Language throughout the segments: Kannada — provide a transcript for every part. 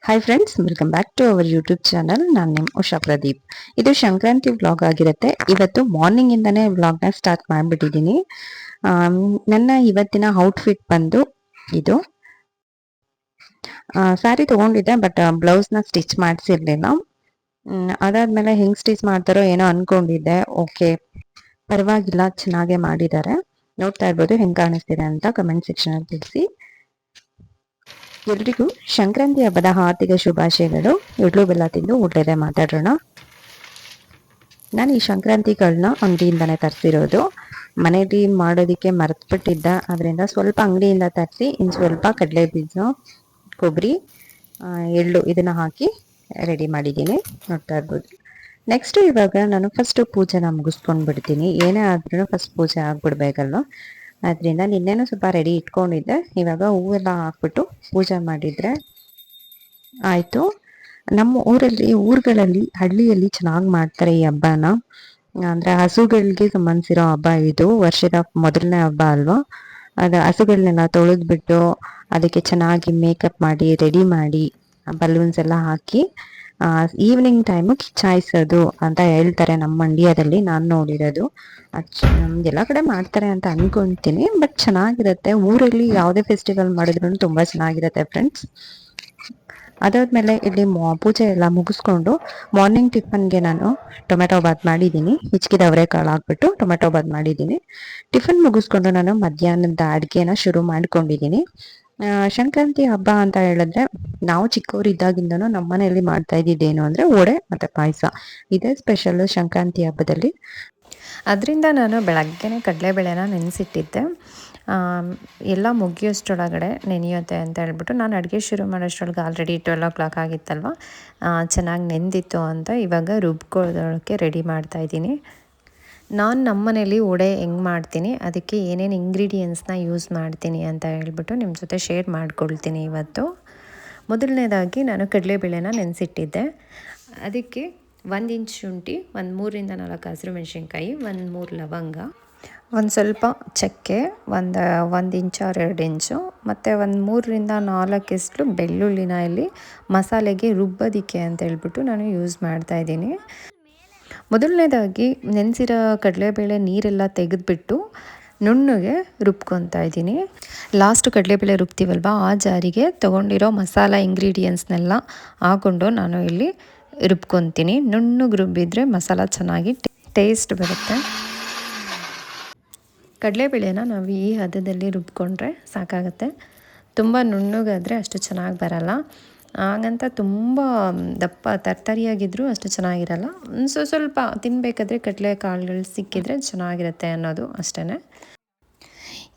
Hi friends, welcome back to our YouTube channel. ನಾನು ನಿಮ್ಮ ಉಷಾ ಪ್ರದೀಪ್. ಇದು ಸಂಕ್ರಾಂತಿ ವ್ಲಾಗ್ ಆಗಿರುತ್ತೆ. ಇವತ್ತು ಮಾರ್ನಿಂಗ್ ಇಂದಾನೆ ವ್ಲಾಗ್ನ ಸ್ಟಾರ್ಟ್ ಮಾಡಿಬಿಟ್ಟಿದ್ದೀನಿ. ನನ್ನ ಇವತ್ತಿನ ಔಟ್ಫಿಟ್ ಬಂದು ಇದು ಸ್ಯಾರಿ ತೊಗೊಂಡಿದ್ದೆ, ಬಟ್ ಬ್ಲೌಸ್ನ ಸ್ಟಿಚ್ ಮಾಡಿಸಿರ್ಲಿಲ್ಲ. ಅದಾದ್ಮೇಲೆ ಹೆಂಗೆ ಸ್ಟಿಚ್ ಮಾಡ್ತಾರೋ ಏನೋ ಅನ್ಕೊಂಡಿದ್ದೆ. ಓಕೆ, ಪರವಾಗಿಲ್ಲ, ಚೆನ್ನಾಗೇ ಮಾಡಿದ್ದಾರೆ. ನೋಡ್ತಾ ಇರ್ಬೋದು ಹೆಂಗೆ ಕಾಣಿಸ್ತಿದೆ ಅಂತ ಕಮೆಂಟ್ ಸೆಕ್ಷನಲ್ಲಿ ತಿಳಿಸಿ. ಎಲ್ರಿಗೂ ಸಂಕ್ರಾಂತಿ ಹಬ್ಬದ ಹಾರ್ದಿಕ ಶುಭಾಶಯಗಳು. ಎಳ್ಳು ಬೆಲ್ಲ ತಿಂದು ಒಳ್ಳೆಯದೇ ಮಾತಾಡೋಣ. ನಾನು ಈ ಸಂಕ್ರಾಂತಿಗಳನ್ನ ಅಂಗಡಿಯಿಂದನೇ ತರಿಸಿರೋದು. ಮನೇಲಿ ಮಾಡೋದಕ್ಕೆ ಮರೆತುಬಿಟ್ಟಿದ್ದ, ಅದರಿಂದ ಸ್ವಲ್ಪ ಅಂಗಡಿಯಿಂದ ತರಿಸಿ ಇನ್ನು ಸ್ವಲ್ಪ ಕಡಲೆ ಬೀಜ, ಕೊಬ್ಬರಿ, ಎಳ್ಳು ಇದನ್ನು ಹಾಕಿ ರೆಡಿ ಮಾಡಿದ್ದೀನಿ. ನೋಡ್ತಾ ಇರ್ಬೋದು. ನೆಕ್ಸ್ಟ್ ಇವಾಗ ನಾನು ಫಸ್ಟು ಪೂಜೆನ ಮುಗಿಸ್ಕೊಂಡು ಬಿಡ್ತೀನಿ. ಏನೇ ಆದ್ರೂ ಫಸ್ಟ್ ಪೂಜೆ ಆಗಿಬಿಡ್ಬೇಕಲ್ವ. ಅದರಿಂದ ನಿನ್ನೆನೂ ಸ್ವಲ್ಪ ರೆಡಿ ಇಟ್ಕೊಂಡಿದ್ದೆ. ಇವಾಗ ಹೂವೆಲ್ಲ ಹಾಕ್ಬಿಟ್ಟು ಪೂಜೆ ಮಾಡಿದರೆ ಆಯಿತು. ನಮ್ಮ ಊರುಗಳಲ್ಲಿ ಹಳ್ಳಿಯಲ್ಲಿ ಚೆನ್ನಾಗಿ ಮಾಡ್ತಾರೆ ಈ ಹಬ್ಬನ. ಅಂದರೆ ಹಸುಗಳಿಗೆ ಸಂಬಂಧಿಸಿರೋ ಹಬ್ಬ ಇದು. ವರ್ಷದ ಮೊದಲನೇ ಹಬ್ಬ ಅಲ್ವಾ. ಅದು ಹಸುಗಳನ್ನೆಲ್ಲ ತೊಳೆದ್ಬಿಟ್ಟು ಅದಕ್ಕೆ ಚೆನ್ನಾಗಿ ಮೇಕಪ್ ಮಾಡಿ ರೆಡಿ ಮಾಡಿ ಬಲೂನ್ಸ್ ಎಲ್ಲ ಹಾಕಿ ಈವ್ನಿಂಗ್ ಟೈಮು ಕಿಚ್ಚಾಯಿಸೋದು ಅಂತ ಹೇಳ್ತಾರೆ ನಮ್ಮ ಮಂಡ್ಯದಲ್ಲಿ. ನಾನು ನೋಡಿರೋದು ಎಲ್ಲ ಕಡೆ ಮಾಡ್ತಾರೆ ಅಂತ ಅನ್ಕೊತೀನಿ, ಬಟ್ ಚೆನ್ನಾಗಿರುತ್ತೆ. ಊರಲ್ಲಿ ಯಾವುದೇ ಫೆಸ್ಟಿವಲ್ ಮಾಡಿದ್ರು ತುಂಬ ಚೆನ್ನಾಗಿರುತ್ತೆ ಫ್ರೆಂಡ್ಸ್. ಅದಾದ್ಮೇಲೆ ಇಲ್ಲಿ ಪೂಜೆ ಎಲ್ಲ ಮುಗಿಸ್ಕೊಂಡು ಮಾರ್ನಿಂಗ್ ಟಿಫನ್ಗೆ ನಾನು ಟೊಮೆಟೊ ಬಾತ್ ಮಾಡಿದ್ದೀನಿ. ಹಿಚ್ಕಿದ ಅವರೆಕಾಳು ಹಾಕ್ಬಿಟ್ಟು ಟೊಮೆಟೊ ಬಾತ್ ಮಾಡಿದ್ದೀನಿ. ಟಿಫನ್ ಮುಗಿಸ್ಕೊಂಡು ನಾನು ಮಧ್ಯಾಹ್ನದ ಅಡುಗೆನ ಶುರು ಮಾಡ್ಕೊಂಡಿದ್ದೀನಿ. ಸಂಕ್ರಾಂತಿ ಹಬ್ಬ ಅಂತ ಹೇಳಿದ್ರೆ ನಾವು ಚಿಕ್ಕವರಿದ್ದಾಗಿಂದನೂ ನಮ್ಮ ಮನೆಯಲ್ಲಿ ಮಾಡ್ತಾ ಇದ್ದಿದ್ದೇನು ಅಂದರೆ ವಡೆ ಮತ್ತು ಪಾಯಸ. ಇದೇ ಸ್ಪೆಷಲ್ಲು ಸಂಕ್ರಾಂತಿ ಹಬ್ಬದಲ್ಲಿ. ಅದರಿಂದ ನಾನು ಬೆಳಗ್ಗೆನೇ ಕಡಲೆಬೇಳೆನ ನೆನೆಸಿಟ್ಟಿದ್ದೆ. ಎಲ್ಲ ಮುಗಿಯೋಷ್ಟರೊಳಗಡೆ ನೆನೆಯುತ್ತೆ ಅಂತ ಹೇಳ್ಬಿಟ್ಟು ನಾನು ಅಡುಗೆ ಶುರು ಮಾಡೋಷ್ಟರೊಳಗೆ ಆಲ್ರೆಡಿ 12 ಆಗಿತ್ತಲ್ವ. ಚೆನ್ನಾಗಿ ನೆಂದಿತ್ತು ಅಂತ ಇವಾಗ ರುಬ್ಕೊಳ್ಳೋದಕ್ಕೆ ರೆಡಿ ಮಾಡ್ತಾಯಿದ್ದೀನಿ. ನಾನು ನಮ್ಮ ಮನೇಲಿ ವಡೆ ಹೆಂಗೆ ಮಾಡ್ತೀನಿ, ಅದಕ್ಕೆ ಏನೇನು ಇಂಗ್ರೀಡಿಯೆಂಟ್ಸ್ನ ಯೂಸ್ ಮಾಡ್ತೀನಿ ಅಂತ ಹೇಳ್ಬಿಟ್ಟು ನಿಮ್ಮ ಜೊತೆ ಶೇರ್ ಮಾಡ್ಕೊಳ್ತೀನಿ ಇವತ್ತು. ಮೊದಲನೇದಾಗಿ ನಾನು ಕಡಲೆಬೇಳೆನ ನೆನೆಸಿಟ್ಟಿದ್ದೆ. ಅದಕ್ಕೆ 1 ಇಂಚ್ ಶುಂಠಿ, ಒಂದು 3ರಿಂದ 4 ಹಸಿರು ಮೆಣಸಿನ್ಕಾಯಿ, 3 ಲವಂಗ, ಒಂದು ಸ್ವಲ್ಪ ಚಕ್ಕೆ, ಒಂದು ಇಂಚು 2 ಇಂಚು, ಮತ್ತು ಒಂದು 3ರಿಂದ 4 ಎಸ್ಲು ಬೆಳ್ಳುಳ್ಳಿನ ಇಲ್ಲಿ ಮಸಾಲೆಗೆ ರುಬ್ಬೋದಕ್ಕೆ ಅಂತ ಹೇಳ್ಬಿಟ್ಟು ನಾನು ಯೂಸ್ ಮಾಡ್ತಾಯಿದ್ದೀನಿ. ಮೊದಲನೇದಾಗಿ ನೆನೆಸಿರೋ ಕಡಲೆಬೇಳೆ ನೀರೆಲ್ಲ ತೆಗೆದುಬಿಟ್ಟು ನುಣ್ಣಗೆ ರುಬ್ಕೊತಾ ಇದ್ದೀನಿ. ಲಾಸ್ಟ್ ಕಡಲೆಬೇಳೆ ರುಬ್ತೀವಲ್ವ, ಆ ಜಾರಿಗೆ ತೊಗೊಂಡಿರೋ ಮಸಾಲ ಇಂಗ್ರೀಡಿಯೆಂಟ್ಸ್ನೆಲ್ಲ ಹಾಕ್ಕೊಂಡು ನಾನು ಇಲ್ಲಿ ರುಬ್ಕೊತೀನಿ. ನುಣ್ಣಗೆ ರುಬ್ಬಿದರೆ ಮಸಾಲ ಚೆನ್ನಾಗಿ ಟೇಸ್ಟ್ ಬರುತ್ತೆ. ಕಡಲೆಬೇಳೆನ ನಾವು ಈ ಹದದಲ್ಲಿ ರುಬ್ಕೊಂಡ್ರೆ ಸಾಕಾಗುತ್ತೆ. ತುಂಬ ನುಣ್ಣಗಾದರೆ ಅಷ್ಟು ಚೆನ್ನಾಗಿ ಬರಲ್ಲ. ಹಾಗಂತ ತುಂಬ ದಪ್ಪ ತರ್ತರಿಯಾಗಿದ್ದರೂ ಅಷ್ಟು ಚೆನ್ನಾಗಿರಲ್ಲ. ಸ್ವಲ್ಪ ತಿನ್ನಬೇಕಾದ್ರೆ ಕಡಲೆಕಾಳುಗಳು ಸಿಕ್ಕಿದರೆ ಚೆನ್ನಾಗಿರುತ್ತೆ ಅನ್ನೋದು ಅಷ್ಟೇ.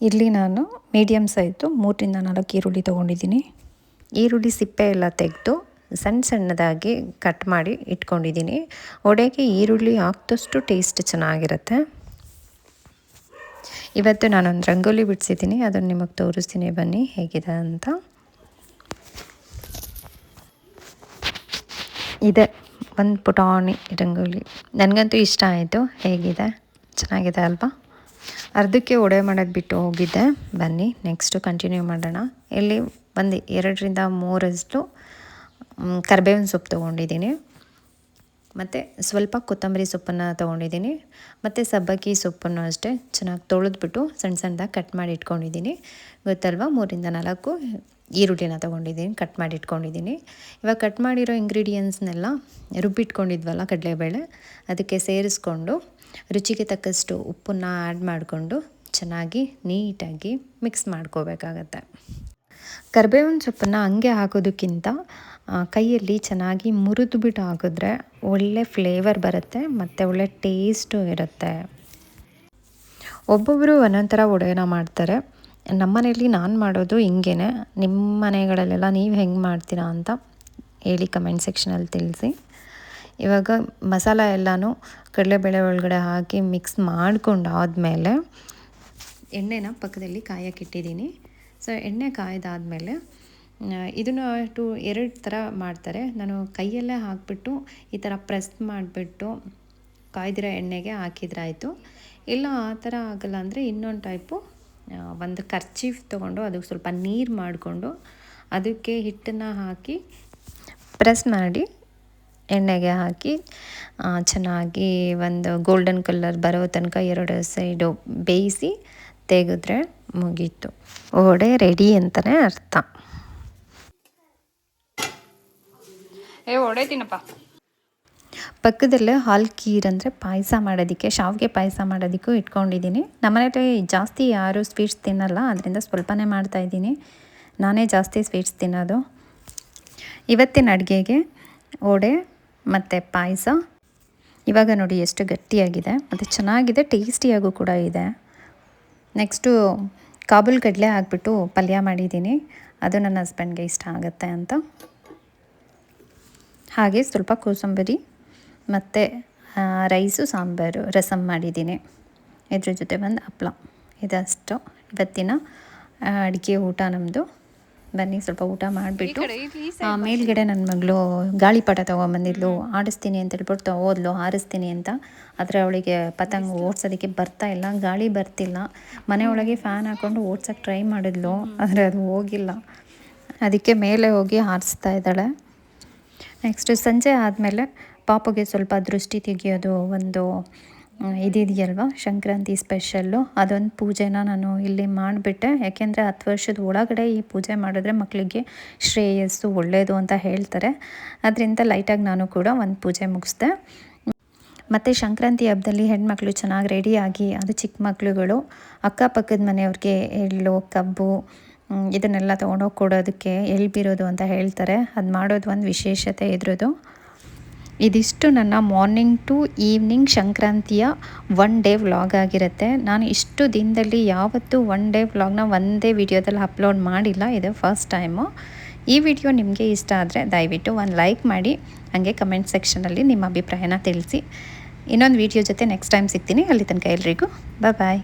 ಇಲ್ಲಿ ನಾನು ಮೀಡಿಯಮ್ ಸೈಜು 3ರಿಂದ 4 ಈರುಳ್ಳಿ ತೊಗೊಂಡಿದ್ದೀನಿ. ಈರುಳ್ಳಿ ಸಿಪ್ಪೆ ಎಲ್ಲ ತೆಗೆದು ಸಣ್ಣದಾಗಿ ಕಟ್ ಮಾಡಿ ಇಟ್ಕೊಂಡಿದ್ದೀನಿ. ವಡೆಗೆ ಈರುಳ್ಳಿ ಹಾಕಿದಷ್ಟು ಟೇಸ್ಟ್ ಚೆನ್ನಾಗಿರುತ್ತೆ. ಇವತ್ತು ನಾನೊಂದು ರಂಗೋಲಿ ಬಿಡಿಸಿದ್ದೀನಿ, ಅದನ್ನು ನಿಮಗೆ ತೋರಿಸ್ತೀನಿ ಬನ್ನಿ ಹೇಗಿದೆ ಅಂತ. ಇದೆ ಒಂದು ಪುಟಾಣಿ ರಂಗೋಲಿ. ನನಗಂತೂ ಇಷ್ಟ ಆಯಿತು. ಹೇಗಿದೆ, ಚೆನ್ನಾಗಿದೆ ಅಲ್ವಾ? ಅರ್ಧಕ್ಕೆ ವಡೆ ಮಾಡೋದು ಬಿಟ್ಟು ಹೋಗಿದ್ದೆ. ಬನ್ನಿ ನೆಕ್ಸ್ಟು ಕಂಟಿನ್ಯೂ ಮಾಡೋಣ. ಇಲ್ಲಿ ಒಂದು 2ರಿಂದ 3 ಕರಿಬೇವಿನ ಸೊಪ್ಪು ತೊಗೊಂಡಿದ್ದೀನಿ, ಮತ್ತು ಸ್ವಲ್ಪ ಕೊತ್ತಂಬರಿ ಸೊಪ್ಪನ್ನು ತೊಗೊಂಡಿದ್ದೀನಿ, ಮತ್ತು ಸಬ್ಬಕ್ಕಿ ಸೊಪ್ಪನ್ನು ಅಷ್ಟೇ ಚೆನ್ನಾಗಿ ತೊಳೆದ್ಬಿಟ್ಟು ಸಣ್ಣದಾಗಿ ಕಟ್ ಮಾಡಿ ಇಟ್ಕೊಂಡಿದ್ದೀನಿ. ಗೊತ್ತಲ್ವ, 3ರಿಂದ 4 ಈರುಳ್ಳಿನ ತೊಗೊಂಡಿದ್ದೀನಿ, ಕಟ್ ಮಾಡಿ ಇಟ್ಕೊಂಡಿದ್ದೀನಿ. ಇವಾಗ ಕಟ್ ಮಾಡಿರೋ ಇಂಗ್ರೀಡಿಯೆಂಟ್ಸ್ನೆಲ್ಲ ರುಬ್ಬಿಟ್ಕೊಂಡಿದ್ವಲ್ಲ ಕಡಲೆಬೇಳೆ, ಅದಕ್ಕೆ ಸೇರಿಸ್ಕೊಂಡು ರುಚಿಗೆ ತಕ್ಕಷ್ಟು ಉಪ್ಪನ್ನು ಆ್ಯಡ್ ಮಾಡಿಕೊಂಡು ಚೆನ್ನಾಗಿ ನೀಟಾಗಿ ಮಿಕ್ಸ್ ಮಾಡ್ಕೋಬೇಕಾಗತ್ತೆ. ಕರಿಬೇವಿನ ಸೊಪ್ಪನ್ನು ಹಂಗೆ ಹಾಕೋದಕ್ಕಿಂತ ಕೈಯಲ್ಲಿ ಚೆನ್ನಾಗಿ ಮುರಿದುಬಿಟ್ಟು ಹಾಕಿದ್ರೆ ಒಳ್ಳೆ ಫ್ಲೇವರ್ ಬರುತ್ತೆ ಮತ್ತು ಒಳ್ಳೆ ಟೇಸ್ಟು ಇರುತ್ತೆ. ಒಬ್ಬೊಬ್ಬರು ಒಂದೊಂದು ಥರ ವಡೆನ ಮಾಡ್ತಾರೆ. ನಮ್ಮ ಮನೇಲಿ ನಾನು ಮಾಡೋದು ಹಿಂಗೇ. ನಿಮ್ಮ ಮನೆಗಳಲ್ಲೆಲ್ಲ ನೀವು ಹೆಂಗೆ ಮಾಡ್ತೀರಾ ಅಂತ ಹೇಳಿ ಕಮೆಂಟ್ ಸೆಕ್ಷನಲ್ಲಿ ತಿಳಿಸಿ. ಇವಾಗ ಮಸಾಲ ಎಲ್ಲನೂ ಕಡಲೆಬೇಳೆ ಒಳಗಡೆ ಹಾಕಿ ಮಿಕ್ಸ್ ಮಾಡ್ಕೊಂಡು ಆದಮೇಲೆ ಎಣ್ಣೆನ ಪಕ್ಕದಲ್ಲಿ ಕಾಯಕ್ಕಿಟ್ಟಿದ್ದೀನಿ. ಸೊ ಎಣ್ಣೆ ಕಾಯ್ದಾದಮೇಲೆ ಇದನ್ನು 2 ಥರ ಮಾಡ್ತಾರೆ. ನಾನು ಕೈಯಲ್ಲೇ ಹಾಕಿಬಿಟ್ಟು ಈ ಥರ ಪ್ರೆಸ್ ಮಾಡಿಬಿಟ್ಟು ಕಾಯ್ದಿರೋ ಎಣ್ಣೆಗೆ ಹಾಕಿದ್ರಾಯಿತು. ಇಲ್ಲ ಆ ಥರ ಆಗಲ್ಲ ಅಂದರೆ ಇನ್ನೊಂದು ಟೈಪು ಒಂದು ಕರ್ಚೀಫ್ ತೊಗೊಂಡು ಅದಕ್ಕೆ ಸ್ವಲ್ಪ ನೀರು ಮಾಡಿಕೊಂಡು ಅದಕ್ಕೆ ಹಿಟ್ಟನ್ನು ಹಾಕಿ ಪ್ರೆಸ್ ಮಾಡಿ ಎಣ್ಣೆಗೆ ಹಾಕಿ ಚೆನ್ನಾಗಿ ಒಂದು ಗೋಲ್ಡನ್ ಕಲರ್ ಬರೋ ತನಕ 2 ಸೈಡು ಬೇಯಿಸಿ ತೆಗೆದ್ರೆ ಮುಗೀತು, ವಡೆ ರೆಡಿ ಅಂತಲೇ ಅರ್ಥ. ವಡೆ ತಿನ್ನಪ್ಪ. ಪಕ್ಕದಲ್ಲೇ ಹಾಲು ಖೀರ್ ಅಂದರೆ ಪಾಯಸ ಮಾಡೋದಕ್ಕೆ, ಶಾವಿಗೆ ಪಾಯಸ ಮಾಡೋದಕ್ಕೂ ಇಟ್ಕೊಂಡಿದ್ದೀನಿ. ನಮ್ಮನೇಲಿ ಜಾಸ್ತಿ ಯಾರು ಸ್ವೀಟ್ಸ್ ತಿನ್ನಲ್ಲ, ಅದರಿಂದ ಸ್ವಲ್ಪನೇ ಮಾಡ್ತಾಯಿದ್ದೀನಿ. ನಾನೇ ಜಾಸ್ತಿ ಸ್ವೀಟ್ಸ್ ತಿನ್ನೋದು. ಇವತ್ತಿನ ಅಡುಗೆಗೆ ವಡೆ ಮತ್ತು ಪಾಯಸ. ಇವಾಗ ನೋಡಿ ಎಷ್ಟು ಗಟ್ಟಿಯಾಗಿದೆ ಮತ್ತು ಚೆನ್ನಾಗಿದೆ, ಟೇಸ್ಟಿಯಾಗೂ ಕೂಡ ಇದೆ. ನೆಕ್ಸ್ಟು ಕಾಬೂಲ್ ಕಡಲೆ ಹಾಕ್ಬಿಟ್ಟು ಪಲ್ಯ ಮಾಡಿದ್ದೀನಿ, ಅದು ನನ್ನ ಹಸ್ಬೆಂಡ್ಗೆ ಇಷ್ಟ ಆಗುತ್ತೆ ಅಂತ. ಹಾಗೆ ಸ್ವಲ್ಪ ಕೋಸಂಬರಿ ಮತ್ತು ರೈಸು, ಸಾಂಬಾರು, ರಸಮ್ ಮಾಡಿದ್ದೀನಿ. ಇದ್ರ ಜೊತೆ ಒಂದು ಹಪ್ಳ. ಇದಷ್ಟು ಇವತ್ತಿನ ಅಡುಗೆ ಊಟ ನಮ್ಮದು. ಬನ್ನಿ ಸ್ವಲ್ಪ ಊಟ ಮಾಡಿಬಿಟ್ಟು ಮೇಲ್ಗಡೆ ನನ್ನ ಮಗಳು ಗಾಳಿಪಟ ತೊಗೊಂಬಂದಿದ್ಲು, ಆಡಿಸ್ತೀನಿ ಅಂತ ಹೇಳ್ಬಿಟ್ಟು ಹೋದ್ಲು, ಹಾರಿಸ್ತೀನಿ ಅಂತ. ಆದರೆ ಅವಳಿಗೆ ಪತಂಗ ಓಡಿಸೋದಕ್ಕೆ ಬರ್ತಾ ಇಲ್ಲ, ಗಾಳಿ ಬರ್ತಿಲ್ಲ. ಮನೆಯೊಳಗೆ ಫ್ಯಾನ್ ಹಾಕ್ಕೊಂಡು ಓಡ್ಸೋಕ್ಕೆ ಟ್ರೈ ಮಾಡಿದ್ಲು, ಆದರೆ ಅದು ಹೋಗಿಲ್ಲ. ಅದಕ್ಕೆ ಮೇಲೆ ಹೋಗಿ ಹಾರಿಸ್ತಾ ಇದ್ದಾಳೆ. ನೆಕ್ಸ್ಟ್ ಸಂಜೆ ಆದಮೇಲೆ ಪಾಪುಗೆ ಸ್ವಲ್ಪ ದೃಷ್ಟಿ ತೆಗೆಯೋದು ಒಂದು ಇದಿದೆಯಲ್ವ, ಸಂಕ್ರಾಂತಿ ಸ್ಪೆಷಲ್ಲು, ಅದೊಂದು ಪೂಜೆನ ನಾನು ಇಲ್ಲಿ ಮಾಡಿಬಿಟ್ಟೆ. ಯಾಕೆಂದರೆ 10 ವರ್ಷದ ಒಳಗಡೆ ಈ ಪೂಜೆ ಮಾಡಿದ್ರೆ ಮಕ್ಕಳಿಗೆ ಶ್ರೇಯಸ್ಸು ಒಳ್ಳೆಯದು ಅಂತ ಹೇಳ್ತಾರೆ. ಅದರಿಂದ ಲೈಟಾಗಿ ನಾನು ಕೂಡ ಒಂದು ಪೂಜೆ ಮುಗಿಸ್ದೆ. ಮತ್ತು ಸಂಕ್ರಾಂತಿ ಹಬ್ಬದಲ್ಲಿ ಹೆಣ್ಮಕ್ಳು ಚೆನ್ನಾಗಿ ರೆಡಿಯಾಗಿ, ಅದು ಚಿಕ್ಕ ಮಕ್ಕಳುಗಳು ಅಕ್ಕಪಕ್ಕದ ಮನೆಯವ್ರಿಗೆ ಎಳ್ಳು, ಕಬ್ಬು ಇದನ್ನೆಲ್ಲ ತೊಗೊಂಡೋಗಿ ಕೊಡೋದಕ್ಕೆ ಎಳ್ಬಿರೋದು ಅಂತ ಹೇಳ್ತಾರೆ. ಅದು ಮಾಡೋದು ಒಂದು ವಿಶೇಷತೆ ಇದ್ರದ್ದು. ಇದಿಷ್ಟು ನನ್ನ ಮಾರ್ನಿಂಗ್ ಟು ಈವ್ನಿಂಗ್ ಸಂಕ್ರಾಂತಿಯ 1 ಡೇ ವ್ಲಾಗ್ ಆಗಿರುತ್ತೆ. ನಾನು ಇಷ್ಟು ದಿನದಲ್ಲಿ ಯಾವತ್ತೂ 1 ಡೇ ವ್ಲಾಗ್ನ ಒಂದೇ ವಿಡಿಯೋದಲ್ಲಿ ಅಪ್ಲೋಡ್ ಮಾಡಿಲ್ಲ, ಇದು ಫಸ್ಟ್ ಟೈಮು. ಈ ವಿಡಿಯೋ ನಿಮಗೆ ಇಷ್ಟ ಆದರೆ ದಯವಿಟ್ಟು ಒಂದು ಲೈಕ್ ಮಾಡಿ, ಹಾಗೆ ಕಮೆಂಟ್ ಸೆಕ್ಷನಲ್ಲಿ ನಿಮ್ಮ ಅಭಿಪ್ರಾಯನ ತಿಳಿಸಿ. ಇನ್ನೊಂದು ವಿಡಿಯೋ ಜೊತೆ ನೆಕ್ಸ್ಟ್ ಟೈಮ್ ಸಿಗ್ತೀನಿ. ಅಲ್ಲಿ ತನಕ ಎಲ್ರಿಗೂ ಬಾಯ್.